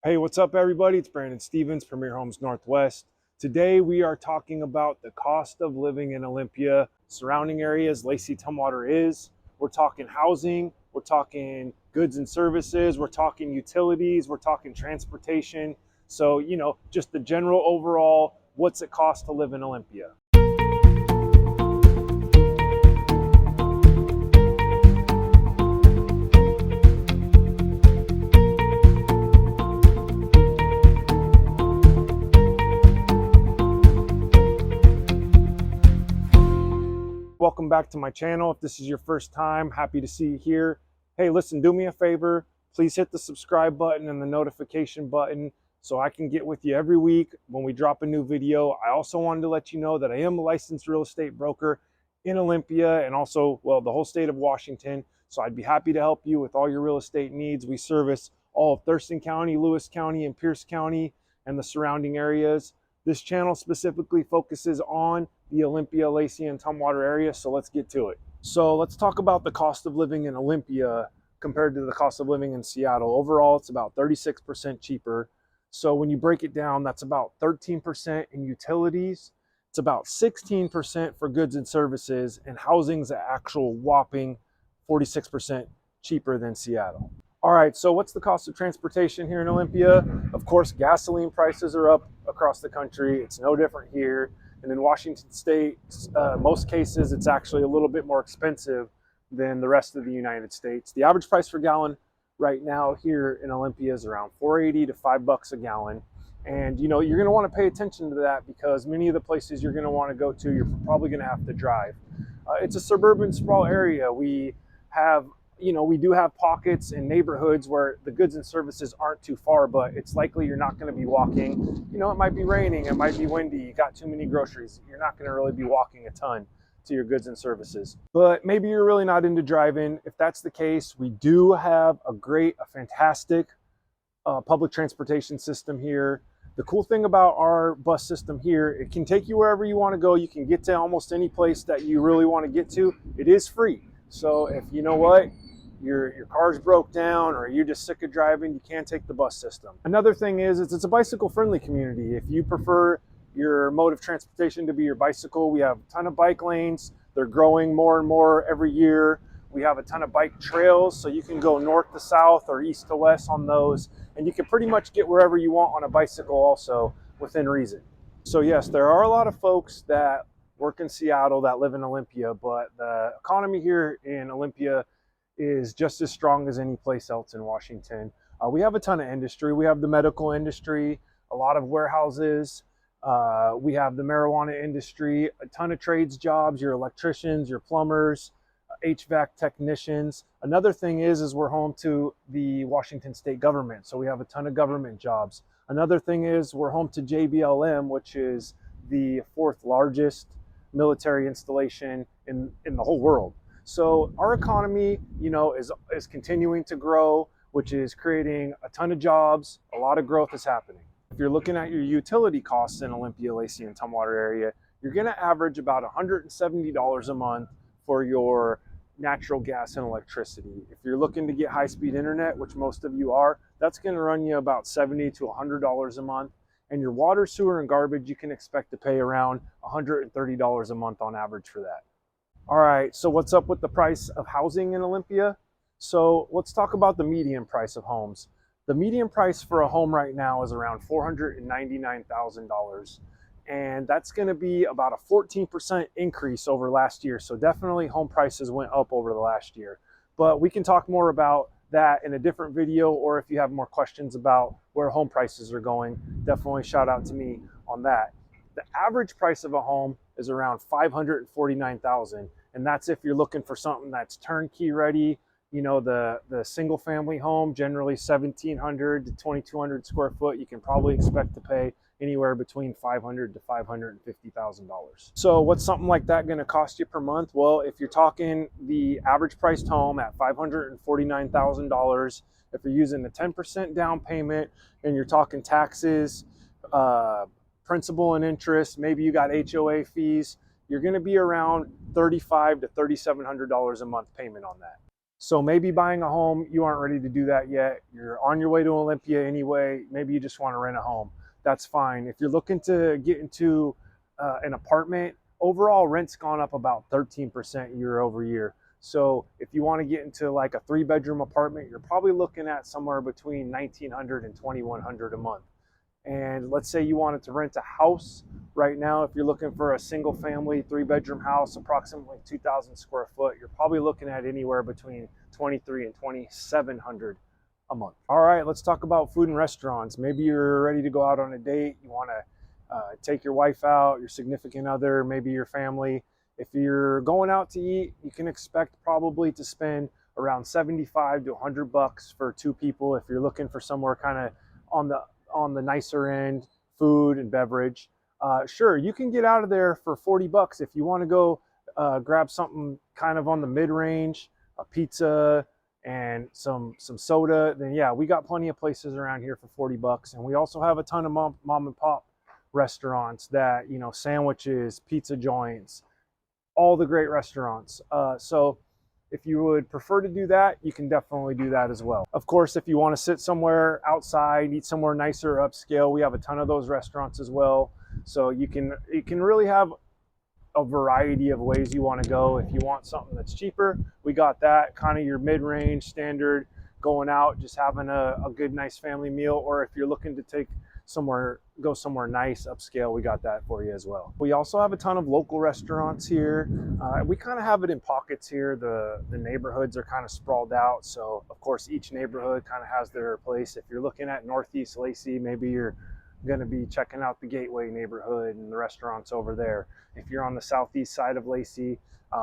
Hey, what's up, everybody? It's Brandon Stevens, Premier Homes Northwest. Today, we are talking about the cost of living in Olympia, surrounding areas, Lacey-Tumwater is. We're talking housing, we're talking goods and services, we're talking utilities, we're talking transportation. So, just the general overall, what's it cost to live in Olympia? Welcome back to my channel. If this is your first time, happy to see you here. Hey, listen, do me a favor. Please hit the subscribe button and the notification button so I can get with you every week when we drop a new video. I also wanted to let you know that I am a licensed real estate broker in Olympia and also, well, the whole state of Washington. So I'd be happy to help you with all your real estate needs. We service all of Thurston County, Lewis County, and Pierce County and the surrounding areas. This channel specifically focuses on the Olympia-Lacey-Tumwater area, so let's get to it. So let's talk about the cost of living in Olympia compared to the cost of living in Seattle. Overall, it's about 36% cheaper. So when you break it down, that's about 13% in utilities. It's about 16% for goods and services, and housing's an actual whopping 46% cheaper than Seattle. All right, so what's the cost of transportation here in Olympia? Of course, gasoline prices are up across the country. It's no different here. And in Washington State, most cases, it's actually a little bit more expensive than the rest of the United States. The average price per gallon right now here in Olympia is around $4.80 to $5 a gallon. And you're going to want to pay attention to that because many of the places you're going to want to go to, you're probably going to have to drive. It's a suburban sprawl area. We do have pockets and neighborhoods where the goods and services aren't too far, but it's likely you're not going to be walking. It might be raining, it might be windy, you got too many groceries. You're not going to really be walking a ton to your goods and services. But maybe you're really not into driving. If that's the case, we do have a fantastic public transportation system here. The cool thing about our bus system here, it can take you wherever you want to go. You can get to almost any place that you really want to get to. It is free. So if your car's broke down or you're just sick of driving, you can take the bus system. Another thing is it's a bicycle friendly community. If you prefer your mode of transportation to be your bicycle, we have a ton of bike lanes. They're growing more and more every year. We have a ton of bike trails, so you can go north to south or east to west on those, and you can pretty much get wherever you want on a bicycle also within reason. So yes, there are a lot of folks that work in Seattle that live in Olympia, but the economy here in Olympia is just as strong as any place else in Washington. We have a ton of industry. We have the medical industry, a lot of warehouses. We have the marijuana industry, a ton of trades jobs, your electricians, your plumbers, HVAC technicians. Another thing is we're home to the Washington state government. So we have a ton of government jobs. Another thing is we're home to JBLM, which is the fourth largest military installation in the whole world. So our economy, is continuing to grow, which is creating a ton of jobs. A lot of growth is happening. If you're looking at your utility costs in Olympia-Lacey-Tumwater area, you're going to average about $170 a month for your natural gas and electricity. If you're looking to get high-speed internet, which most of you are, that's going to run you about $70 to $100 a month. And your water, sewer, and garbage, you can expect to pay around $130 a month on average for that. All right, so what's up with the price of housing in Olympia? So let's talk about the median price of homes. The median price for a home right now is around $499,000. And that's going to be about a 14% increase over last year. So definitely home prices went up over the last year. But we can talk more about that in a different video, or if you have more questions about where home prices are going, definitely shout out to me on that. The average price of a home is around $549,000, and that's if you're looking for something that's turnkey ready. The single family home, generally 1,700 to 2,200 square foot, you can probably expect to pay anywhere between $500,000 to $550,000. So what's something like that going to cost you per month? Well, if you're talking the average priced home at $549,000, if you're using a 10% down payment and you're talking taxes, principal and interest, maybe you got HOA fees, you're going to be around $3,500 to $3,700 a month payment on that. So maybe buying a home, you aren't ready to do that yet. You're on your way to Olympia anyway. Maybe you just want to rent a home. That's fine. If you're looking to get into an apartment, overall rent's gone up about 13% year over year. So if you want to get into like a 3-bedroom apartment, you're probably looking at somewhere between 1,900 and 2,100 a month. And let's say you wanted to rent a house right now, if you're looking for a single family 3-bedroom house, approximately 2,000 square foot, you're probably looking at anywhere between 2,300 and 2,700 a month. All right, let's talk about food and restaurants. Maybe you're ready to go out on a date. You want to take your wife out, your significant other, maybe your family. If you're going out to eat, you can expect probably to spend around 75 to 100 bucks for 2 people if you're looking for somewhere kind of on the nicer end, food and beverage. Sure, you can get out of there for 40 bucks if you want to go grab something kind of on the mid-range, a pizza and some soda. Then yeah, we got plenty of places around here for 40 bucks. And we also have a ton of mom and pop restaurants that, you know, sandwiches, pizza joints, all the great restaurants. So if you would prefer to do that, you can definitely do that as well. Of course, if you want to sit somewhere outside, eat somewhere nicer, upscale, we have a ton of those restaurants as well. So you can really have a variety of ways you want to go. If you want something that's cheaper, we got that, kind of your mid-range standard, going out, just having a good, nice family meal. Or if you're looking to go somewhere nice, upscale, we got that for you as well. We also have a ton of local restaurants here. We kind of have it in pockets here. The neighborhoods are kind of sprawled out. So of course, each neighborhood kind of has their place. If you're looking at Northeast Lacey, maybe you're going to be checking out the Gateway neighborhood and the restaurants over there. If you're on the southeast side of Lacey,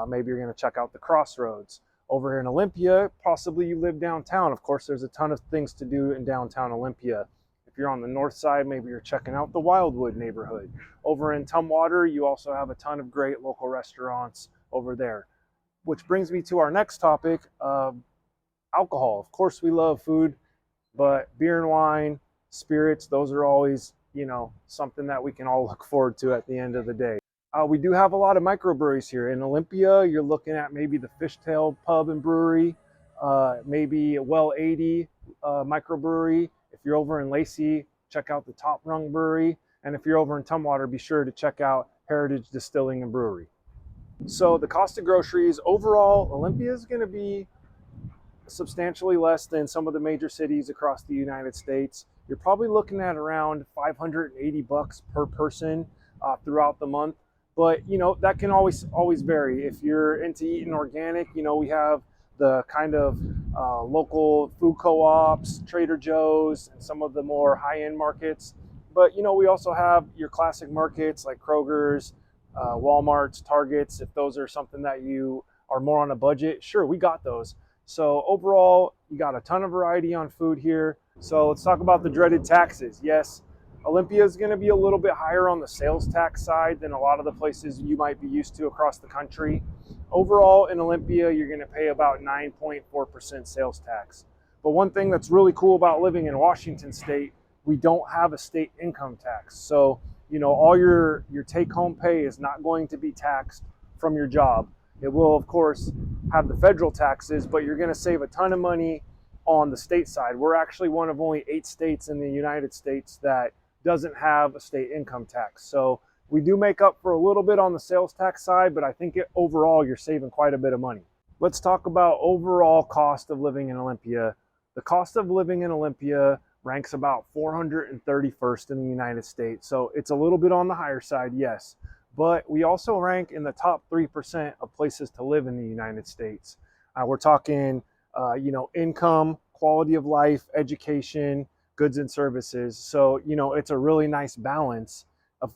maybe you're going to check out the Crossroads. Over here in Olympia, possibly you live downtown. Of course, there's a ton of things to do in downtown Olympia. If you're on the north side, maybe you're checking out the Wildwood neighborhood. Over in Tumwater, you also have a ton of great local restaurants over there. Which brings me to our next topic, alcohol. Of course, we love food, but beer and wine, spirits, those are always, you know, something that we can all look forward to at the end of the day. We do have a lot of microbreweries here. In Olympia, you're looking at maybe the Fishtail Pub and Brewery, maybe Well 80 microbrewery. If you're over in Lacey, check out the Top Rung Brewery. And if you're over in Tumwater, be sure to check out Heritage Distilling and Brewery. So the cost of groceries, overall, Olympia is going to be substantially less than some of the major cities across the United States. You're probably looking at around 580 bucks per person throughout the month. But, you know, that can always vary. If you're into eating organic, you know, we have the kind of local food co-ops, Trader Joe's, and some of the more high-end markets. But, you know, we also have your classic markets like Kroger's, Walmart's, Target's. If those are something that you are more on a budget, sure, we got those. So overall, you got a ton of variety on food here. So let's talk about the dreaded taxes. Yes, Olympia is going to be a little bit higher on the sales tax side than a lot of the places you might be used to across the country. Overall, in Olympia, you're going to pay about 9.4% sales tax. But one thing that's really cool about living in Washington State, we don't have a state income tax. So, you know, all your take-home pay is not going to be taxed from your job. It will, of course, have the federal taxes, but you're going to save a ton of money on the state side. We're actually one of only 8 states in the United States that doesn't have a state income tax. So we do make up for a little bit on the sales tax side, but I think overall you're saving quite a bit of money. Let's talk about overall cost of living in Olympia. The cost of living in Olympia ranks about 431st in the United States. So it's a little bit on the higher side, yes. But we also rank in the top 3% of places to live in the United States. We're talking, you know, income, quality of life, education, goods and services. So, you know, it's a really nice balance.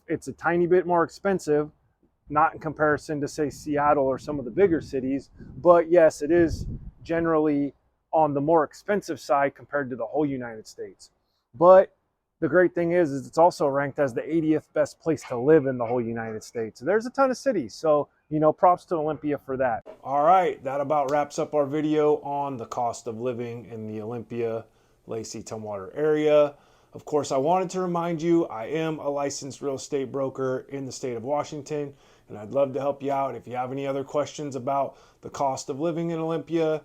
It's a tiny bit more expensive, not in comparison to, say, Seattle or some of the bigger cities. But yes, it is generally on the more expensive side compared to the whole United States. But the great thing is it's also ranked as the 80th best place to live in the whole United States. So there's a ton of cities. So, you know, props to Olympia for that. All right, that about wraps up our video on the cost of living in the Olympia-Lacey-Tumwater area. Of course, I wanted to remind you, I am a licensed real estate broker in the state of Washington, and I'd love to help you out. If you have any other questions about the cost of living in Olympia,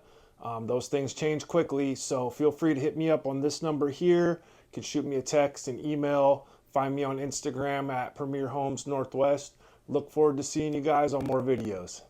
Those things change quickly, so feel free to hit me up on this number here. You can shoot me a text, an email, find me on Instagram at Premier Homes Northwest. Look forward to seeing you guys on more videos.